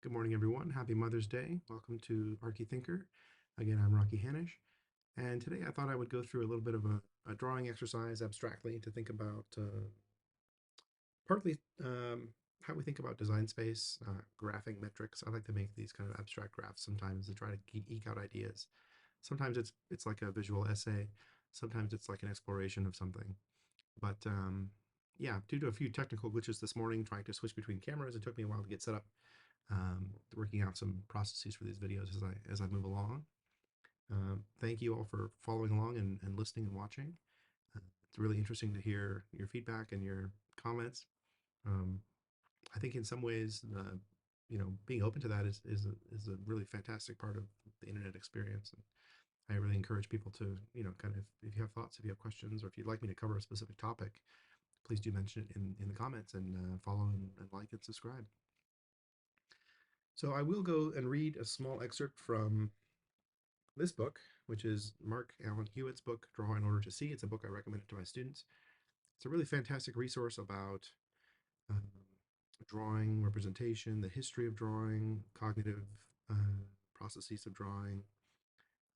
Good morning, everyone. Happy Mother's Day. Welcome to Archie Thinker. Again, I'm Rocky Hanish. And today I thought I would go through a little bit of a drawing exercise abstractly to think about partly how we think about design space, graphing metrics. I like to make these kind of abstract graphs sometimes to try to eke out ideas. Sometimes it's like a visual essay. Sometimes it's like an exploration of something. But yeah, due to a few technical glitches this morning, trying to switch between cameras, it took me a while to get set up. Working out some processes for these videos as I move along. Thank you all for following along and listening and watching. It's really interesting to hear your feedback and your comments. Um, I think in some ways, being open to that is a really fantastic part of the internet experience. And I really encourage people to, kind of, if you have thoughts, if you have questions, or if you'd like me to cover a specific topic, please do mention it in the comments and follow and like and subscribe. So I will go and read a small excerpt from this book, which is Mark Allen Hewitt's book, Draw in Order to See. It's a book I recommended to my students. It's a really fantastic resource about um, drawing, representation, the history of drawing, cognitive processes of drawing.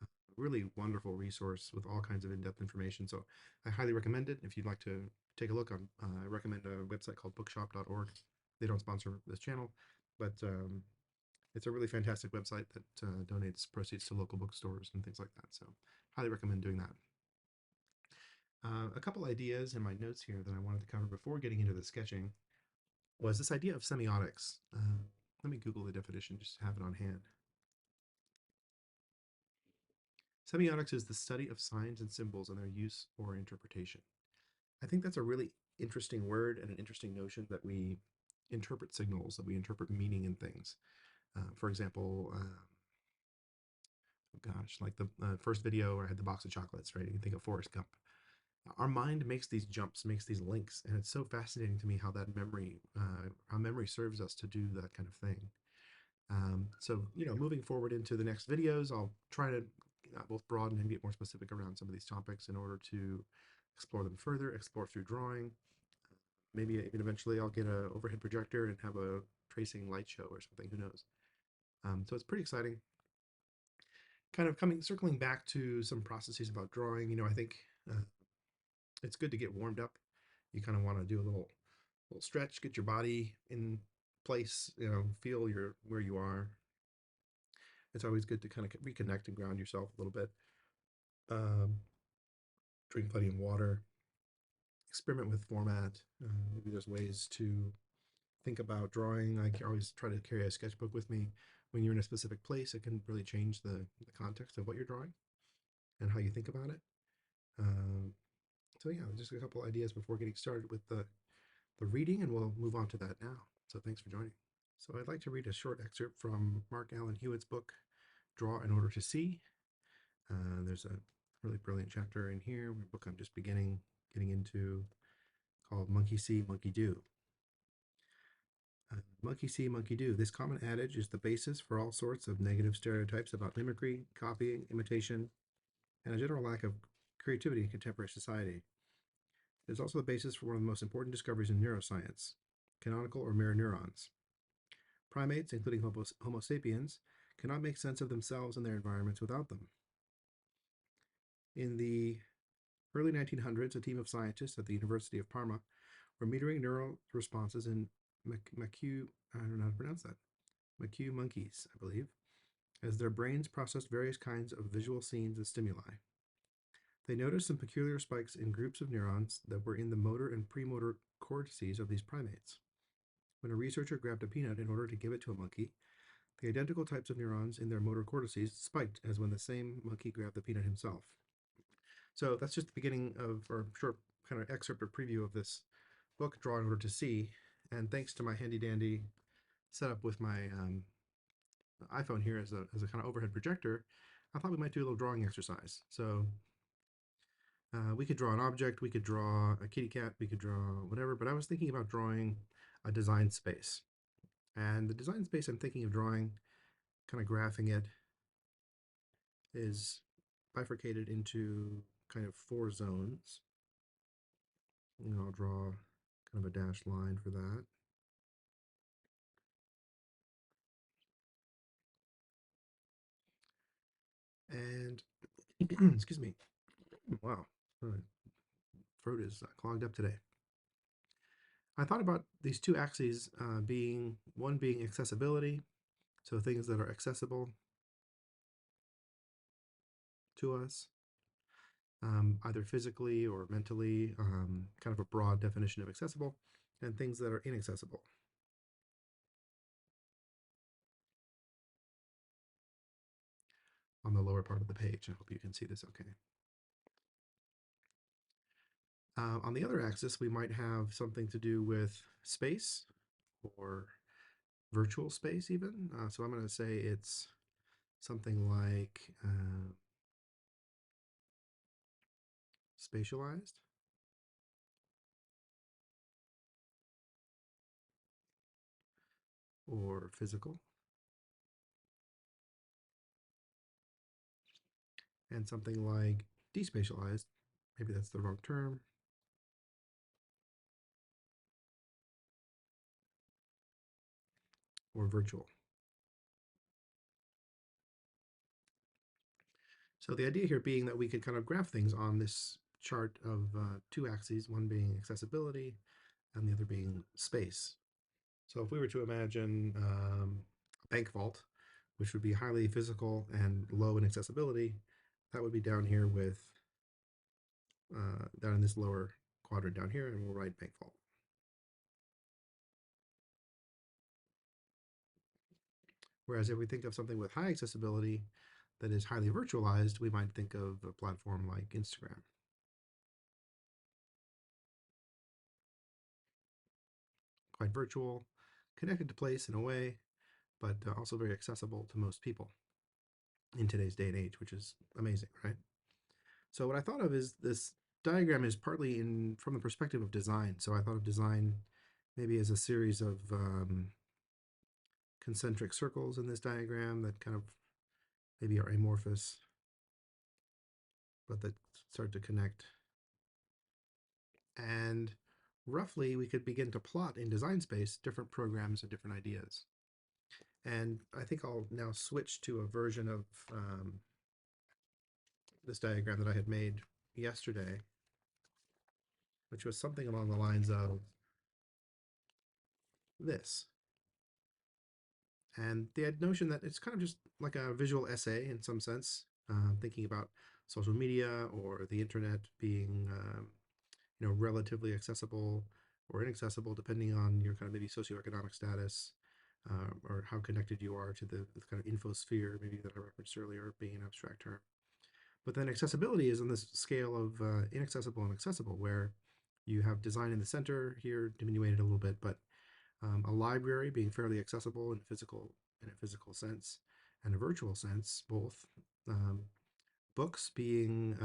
A really wonderful resource with all kinds of in-depth information. So I highly recommend it. If you'd like to take a look on, I recommend a website called bookshop.org. They don't sponsor this channel, but it's a really fantastic website that donates proceeds to local bookstores and things like that. So highly recommend doing that. A couple ideas in my notes here that I wanted to cover before getting into the sketching was this idea of semiotics. Let me Google the definition just to have it on hand. Semiotics is the study of signs and symbols and their use or interpretation. I think that's a really interesting word and an interesting notion that we interpret signals, that we interpret meaning in things. For example, gosh, like the first video where I had the box of chocolates, right? You can think of Forrest Gump. Our mind makes these jumps, makes these links, and it's so fascinating to me how that how memory serves us to do that kind of thing. So, moving forward into the next videos, I'll try to both broaden and get more specific around some of these topics in order to explore them further, explore through drawing. Maybe even eventually I'll get an overhead projector and have a tracing light show or something, who knows. So it's pretty exciting. Kind of circling back to some processes about drawing, I think it's good to get warmed up. You kind of want to do a little stretch, get your body in place, feel where you are. It's always good to kind of reconnect and ground yourself a little bit. Um, Drink plenty of water. Experiment with format. Maybe there's ways to think about drawing. I always try to carry a sketchbook with me. When you're in a specific place, it can really change the context of what you're drawing and how you think about it. Um, so yeah, just a couple ideas before getting started with the reading, and we'll move on to that now. So thanks for joining. So I'd like to read a short excerpt from Mark Allen Hewitt's book, Draw in Order to See. There's a really brilliant chapter in here, a book I'm just getting into, called Monkey See, Monkey Do. Monkey see, monkey do. This common adage is the basis for all sorts of negative stereotypes about mimicry, copying, imitation, and a general lack of creativity in contemporary society. It is also the basis for one of the most important discoveries in neuroscience, canonical or mirror neurons. Primates, including Homo sapiens, cannot make sense of themselves and their environments without them. In the early 1900s, a team of scientists at the University of Parma were metering neural responses in macaque, I don't know how to pronounce that, macaque monkeys, I believe, as their brains processed various kinds of visual scenes and stimuli. They noticed some peculiar spikes in groups of neurons that were in the motor and premotor cortices of these primates. When a researcher grabbed a peanut in order to give it to a monkey, the identical types of neurons in their motor cortices spiked as when the same monkey grabbed the peanut himself. So that's just the beginning of, or short kind of excerpt or preview of this book, Draw in Order to See. And thanks to my handy dandy setup with my iPhone here as a kind of overhead projector, I thought we might do a little drawing exercise. So we could draw an object, we could draw a kitty cat, we could draw whatever, but I was thinking about drawing a design space. And the design space I'm thinking of drawing, kind of graphing it, is bifurcated into kind of 4 zones. And I'll draw kind of a dashed line for that. Excuse me. Wow, my throat is clogged up today. I thought about these two axes being one being accessibility, so things that are accessible to us, either physically or mentally, kind of a broad definition of accessible, and things that are inaccessible on the lower part of the page. I hope you can see this okay. On the other axis, we might have something to do with space or virtual space, even. So I'm going to say it's something like spatialized or physical, and something like despatialized. Maybe that's the wrong term, or virtual. So the idea here being that we could kind of graph things on this chart of two axes, one being accessibility and the other being space. So if we were to imagine a bank vault, which would be highly physical and low in accessibility, that would be down here with, down in this lower quadrant down here, and we'll write bank vault. Whereas if we think of something with high accessibility that is highly virtualized, we might think of a platform like Instagram. Quite virtual, connected to place in a way, but also very accessible to most people in today's day and age, which is amazing, right? So what I thought of is this diagram is partly in from the perspective of design. So I thought of design maybe as a series of concentric circles in this diagram that kind of maybe are amorphous, but that start to connect. And roughly, we could begin to plot in design space different programs and different ideas. And I think I'll now switch to a version of this diagram that I had made yesterday, which was something along the lines of this. And the notion that it's kind of just like a visual essay in some sense, thinking about social media or the internet being, relatively accessible or inaccessible depending on your kind of maybe socioeconomic status, or how connected you are to the kind of infosphere, maybe that I referenced earlier, being an abstract term. But then accessibility is on this scale of inaccessible and accessible, where you have design in the center here, diminuted a little bit, but a library being fairly accessible in a physical sense and a virtual sense, both. Um, Books being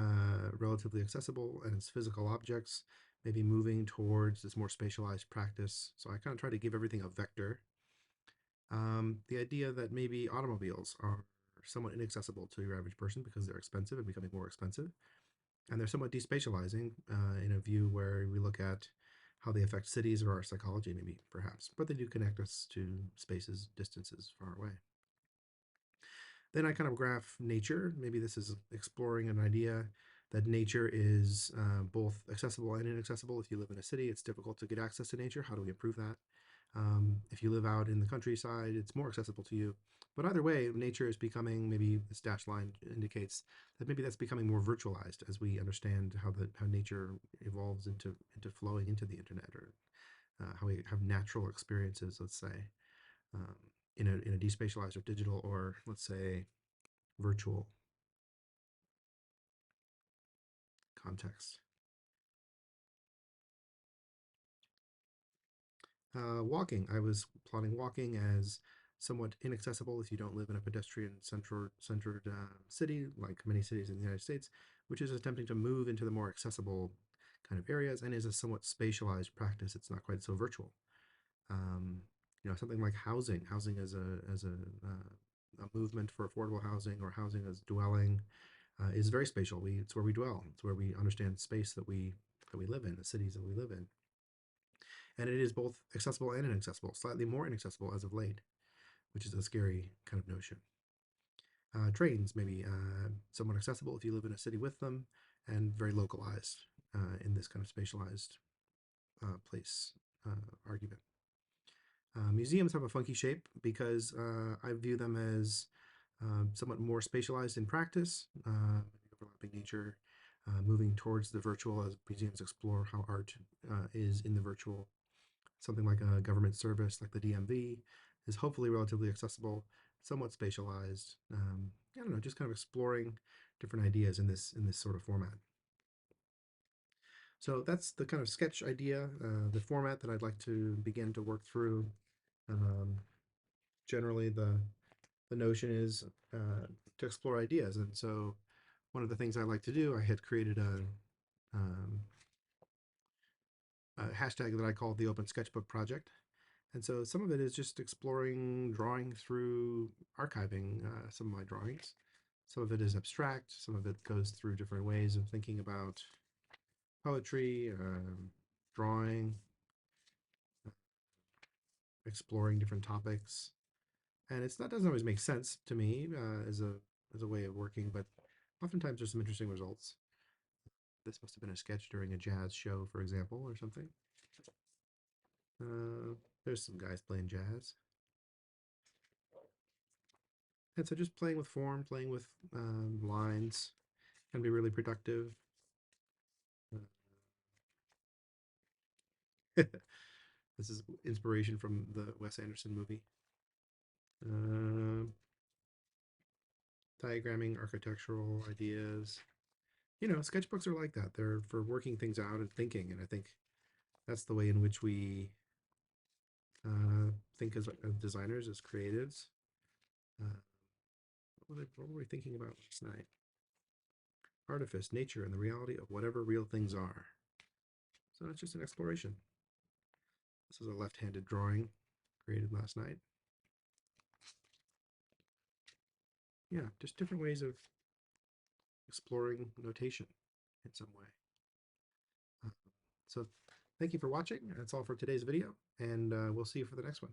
relatively accessible and its physical objects, maybe moving towards this more spatialized practice. So I kind of try to give everything a vector. The idea that maybe automobiles are somewhat inaccessible to your average person because they're expensive and becoming more expensive. And they're somewhat despatializing in a view where we look at how they affect cities or our psychology, maybe, perhaps. But they do connect us to spaces, distances far away. Then I kind of graph nature. Maybe this is exploring an idea that nature is both accessible and inaccessible. If you live in a city, it's difficult to get access to nature. How do we improve that? If you live out in the countryside, it's more accessible to you. But either way, nature is becoming, maybe this dashed line indicates that maybe that's becoming more virtualized as we understand how nature evolves into flowing into the internet, or how we have natural experiences, let's say, um, in a despatialized or digital, or let's say virtual context. Walking. I was plotting walking as somewhat inaccessible if you don't live in a pedestrian-centered city, like many cities in the United States, which is attempting to move into the more accessible kind of areas and is a somewhat spatialized practice. It's not quite so virtual. Um, Something like housing. Housing as a movement for affordable housing, or housing as dwelling, is very spatial. It's where we dwell. It's where we understand space that we live in, the cities that we live in. And it is both accessible and inaccessible, slightly more inaccessible as of late, which is a scary kind of notion. Trains, maybe somewhat accessible if you live in a city with them, and very localized in this kind of spatialized place argument. Museums have a funky shape because I view them as somewhat more spatialized in practice, overlapping nature, moving towards the virtual as museums explore how art is in the virtual. Something like a government service like the DMV is hopefully relatively accessible, somewhat spatialized. I don't know, just kind of exploring different ideas in this sort of format. So that's the kind of sketch idea, the format that I'd like to begin to work through. Um, Generally, the notion is to explore ideas, and so one of the things I like to do, I had created a hashtag that I called the Open Sketchbook Project. And so some of it is just exploring drawing through archiving some of my drawings. Some of it is abstract, some of it goes through different ways of thinking about poetry, drawing, exploring different topics. And it's that doesn't always make sense to me as a way of working, but oftentimes there's some interesting results. This must have been a sketch during a jazz show, for example, or something. Uh, there's some guys playing jazz. And so just playing with form, playing with lines can be really productive. This is inspiration from the Wes Anderson movie. Uh, Diagramming architectural ideas. You know, sketchbooks are like that. They're for working things out and thinking. And I think that's the way in which we think as designers, as creatives. Uh, what were we thinking about last night? Artifice, nature, and the reality of whatever real things are. So it's just an exploration. This is a left-handed drawing created last night. Yeah, just different ways of exploring notation in some way. Uh, so thank you for watching. That's all for today's video, and we'll see you for the next one.